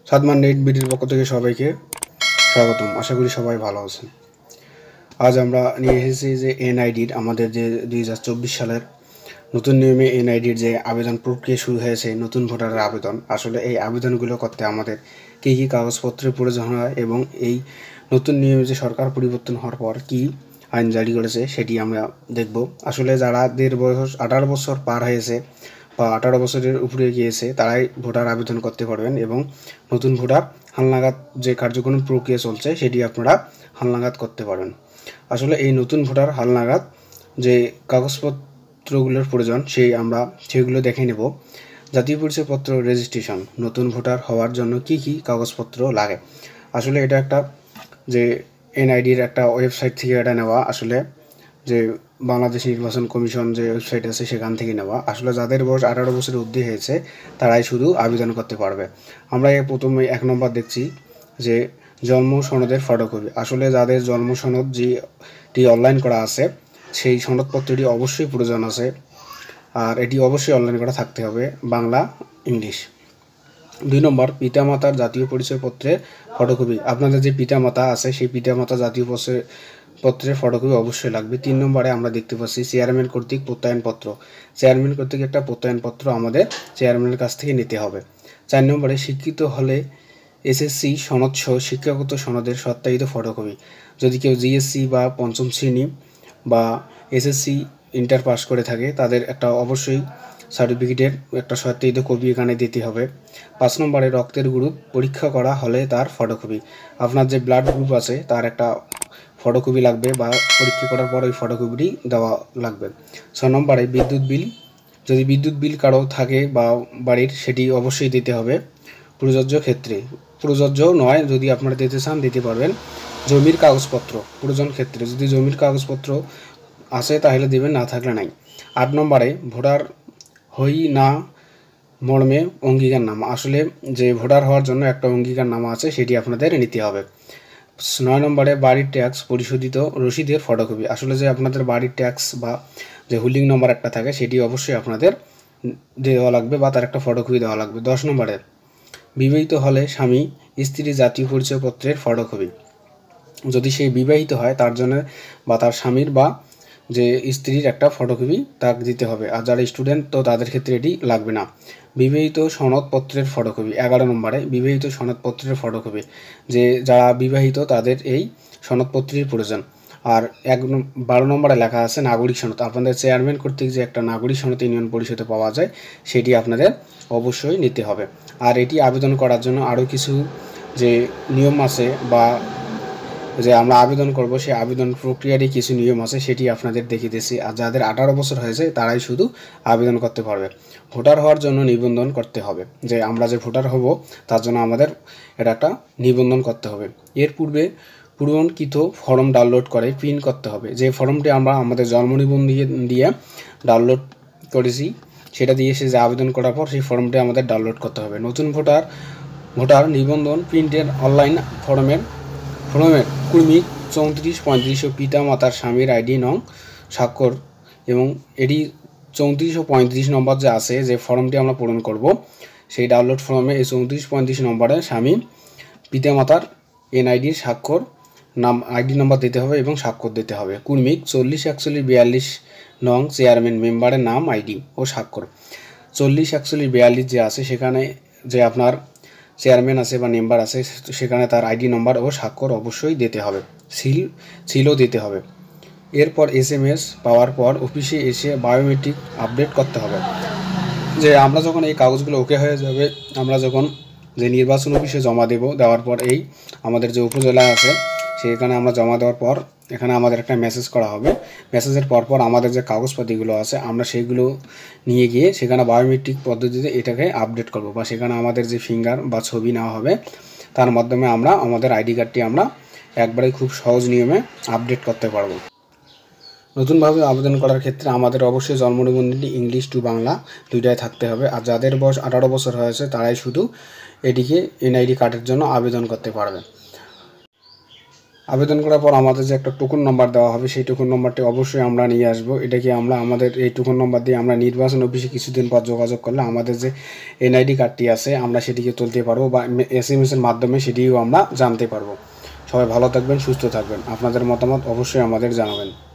Sadman net বিডির পক্ষ থেকে সবাইকে স্বাগতম। আশা করি সবাই ভালো আছেন। আজ আমরা নিয়ে এসেছি যে এনআইডির আমাদের যে 2024 সালের নতুন নিয়মে এনআইডির যে আবেদন প্রক্রিয়া শুরু হয়েছে, নতুন ভোটারের আবেদন। আসলে এই আবেদনগুলো করতে আমাদের কী কী কাগজপত্রের প্রয়োজন হয় এবং এই নতুন নিয়মে যে সরকার পরিবর্তন হওয়ার পর কী আইন জারি করেছে সেটি আমরা দেখব। আসলে যারা 18 বছর পার হয়েছে বা 18 বছরের উপরে গিয়েছে তারাই ভোটার আবেদন করতে পারবেন এবং নতুন ভোটার হালনাগাদ যে কার্যক্রম প্রক্রিয়া চলছে সেটি আপনারা হালনাগাদ করতে পারবেন। আসলে এই নতুন ভোটার হালনাগাদ যে কাগজপত্রগুলোর প্রয়োজন সেগুলো দেখে নেব। জাতীয় পরিচয়পত্র রেজিস্ট্রেশন, নতুন ভোটার হওয়ার জন্য কি কি কাগজপত্র লাগে। আসলে এটা একটা যে এনআইডির একটা ওয়েবসাইট থেকে এটা নেওয়া, আসলে যে বাংলাদেশ নির্বাচন কমিশন যে ওয়েবসাইট আছে সেখান থেকে নেওয়া। আসলে যাদের বয়স 18 বছরের ঊর্ধ্বে হয়েছে তারাই শুধু আবেদন করতে পারবে। আমরা প্রথমে 1 নম্বর দেখছি যে জন্ম সনদের ফটোকপি। আসলে যাদের জন্ম সনদ যেটি অনলাইন করা আছে সেই সনদপত্রটি অবশ্যই প্রয়োজন আছে, আর এটি অবশ্যই অনলাইন করা থাকতে হবে, বাংলা ইংলিশ। 2 নম্বর পিতামাতার জাতীয় পরিচয়পত্রের ফটোকপি। আপনাদের যে পিতামাতা আছে সেই পিতামাতা জাতীয় পত্রের ফটোকপি অবশ্যই লাগবে। 3 নম্বরে আমরা দেখতে পাচ্ছি চেয়ারম্যান কর্তৃক প্রত্যয়নপত্র। চেয়ারম্যান কর্তৃক একটা প্রত্যয়নপত্র আমাদের চেয়ারম্যানের কাছ থেকে নিতে হবে। 4 নম্বরে শিক্ষিত হলে এসএসসি সনদ সহ শিক্ষাগত সনদের সত্যায়িত ফটোকপি। যদি কেউ জিএসসি বা পঞ্চম শ্রেণী বা এসএসসি ইন্টার পাস করে থাকে তাদের একটা অবশ্যই সার্টিফিকেটের একটা সত্যায়িত কপি এখানে দিতে হবে। 5 নম্বরে রক্তের গ্রুপ পরীক্ষা করা হলে তার ফটোকপি। আপনার যে ব্লাড গ্রুপ আছে তার একটা ফটোকপি লাগবে বা পরীক্ষা করার পর ওই ফটোকপিটি দেওয়া লাগবে। 6 নম্বরে বিদ্যুৎ বিল, যদি বিদ্যুৎ বিল কারো থাকে বা বাড়ির সেটি অবশ্যই দিতে হবে প্রযোজ্য ক্ষেত্রে। প্রযোজ্য নয়, যদি আপনারা দিতে চান দিতে পারবেন। জমির কাগজপত্র প্রয়োজন ক্ষেত্রে, যদি জমির কাগজপত্র আছে তাহলে দেবেন, না থাকলে নাই। 8 নম্বরে ভোটার হই না মর্মে অঙ্গীকারনামা। আসলে যে ভোটার হওয়ার জন্য একটা অঙ্গীকারনামা আছে সেটি আপনাদের নিতে হবে। 9 নম্বরে বাড়ির ট্যাক্স পরিশোধিত রসিদের ফটোকপি। আসলে যে আপনাদের বাড়ির ট্যাক্স বা যে হোল্ডিং নম্বর একটা থাকে সেটি অবশ্যই আপনাদের দেওয়া লাগবে বা তার একটা ফটোকপি দেওয়া লাগবে। 10 নম্বরে বিবাহিত হলে স্বামী স্ত্রী জাতীয় পরিচয়পত্রের ফটোকপি। যদি সে বিবাহিত হয় তার জন্য বা তার স্বামীর বা যে স্ত্রীর একটা ফটোকপি তাকে দিতে হবে। আর যারা স্টুডেন্ট তো তাদের ক্ষেত্রে এটি লাগবে না। বিবাহিত সনদপত্রের ফটোকপি। 11 নম্বরে বিবাহিত সনদপত্রের ফটোকপি, যে যারা বিবাহিত তাদের এই সনদপত্রের প্রয়োজন। আর 12 নম্বরে লেখা আছে নাগরিক সনদ। আপনাদের চেয়ারম্যান কর্তৃক যে একটা নাগরিক সনদ ইউনিয়ন পরিষদে পাওয়া যায় সেটি আপনাদের অবশ্যই নিতে হবে। আর এটি আবেদন করার জন্য আরও কিছু যে নিয়ম আছে বা যে আমরা আবেদন করব সেই আবেদন প্রক্রিয়ারই কিছু নিয়ম আছে সেটি আপনাদের দেখিয়েছি। আর যাদের 18 বছর হয়েছে তারাই শুধু আবেদন করতে পারবে। ভোটার হওয়ার জন্য নিবন্ধন করতে হবে, যে আমরা যে ভোটার হব তার জন্য আমাদের এটা একটা নিবন্ধন করতে হবে। এর পূর্বঙ্কিত ফর্ম ডাউনলোড করে প্রিন্ট করতে হবে। যে ফর্মটি আমরা আমাদের জন্ম নিবন্ধন দিয়ে ডাউনলোড করেছি সেটা দিয়ে এসে যে আবেদন করার পর সেই ফর্মটি আমাদের ডাউনলোড করতে হবে। নতুন ভোটার নিবন্ধন প্রিন্টের অনলাইন ফর্মের ক্রমিক 34, 35 ও পিতা মাতার স্বামীর আইডি নং স্বাক্ষর, এবং এটি 34 ও 35 নম্বর যে আছে যে ফর্মটি আমরা পূরণ করব সেই ডাউনলোড ফর্মে এই 34, 35 নম্বরে স্বামী পিতা মাতার এনআইডির স্বাক্ষর নাম আইডি নম্বর দিতে হবে এবং স্বাক্ষর দিতে হবে। ক্রমিক 40, 41, 42 নং চেয়ারম্যান মেম্বারের নাম আইডি ও স্বাক্ষর। 40, 41, 42 যে আছে সেখানে যে আপনার চেয়ারম্যান আছে বা মেম্বার আছে সেখানে তার আইডি নম্বর ও স্বাক্ষর অবশ্যই দিতে হবে, সিলও দিতে হবে। এরপর SMS পাওয়ার পর অফিসে এসে বায়োমেট্রিক আপডেট করতে হবে। যে আমরা যখন এই কাগজগুলো ওকে হয়ে যাবে, আমরা যখন যে নির্বাচন অফিসে জমা দেওয়ার পর এই আমাদের যে উপজেলা আছে সেখানে আমরা জমা দেওয়ার পর এখানে আমাদের একটা মেসেজ করা হবে। মেসেজের পরপর আমাদের যে কাগজপাতিগুলো আছে আমরা সেইগুলো নিয়ে গিয়ে সেখানে বায়োমেট্রিক পদ্ধতিতে এটাকে আপডেট করব, বা সেখানে আমাদের যে ফিঙ্গার বা ছবি নেওয়া হবে তার মাধ্যমে আমরা আমাদের আইডি কার্ডটি আমরা একবারে খুব সহজ নিয়মে আপডেট করতে পারবো। নতুনভাবে আবেদন করার ক্ষেত্রে আমাদের অবশ্যই জন্ম নিবন্ধনটি ইংলিশ টু বাংলা দুইটাই থাকতে হবে। আর যাদের বয়স 18 বছর হয়েছে তারাই শুধু এটিকে এনআইডি কার্ডের জন্য আবেদন করতে পারবে। আবেদন করার পর আমাদের যে একটা টোকন নাম্বার দেওয়া হবে, সেই টোকন নাম্বারটি অবশ্যই আমরা নিয়ে আসবো। এটাকে আমরা আমাদের এই টোকন নাম্বার দিয়ে আমরা নির্বাচন অফিসে কিছুদিন পর যোগাযোগ করলে আমাদের যে এনআইডি কার্ডটি আছে আমরা সেটিকে তুলতে পারবো বা SMS-এর মাধ্যমে সেটিও আমরা জানতে পারবো। সবাই ভালো থাকবেন, সুস্থ থাকবেন। আপনাদের মতামত অবশ্যই আমাদের জানাবেন।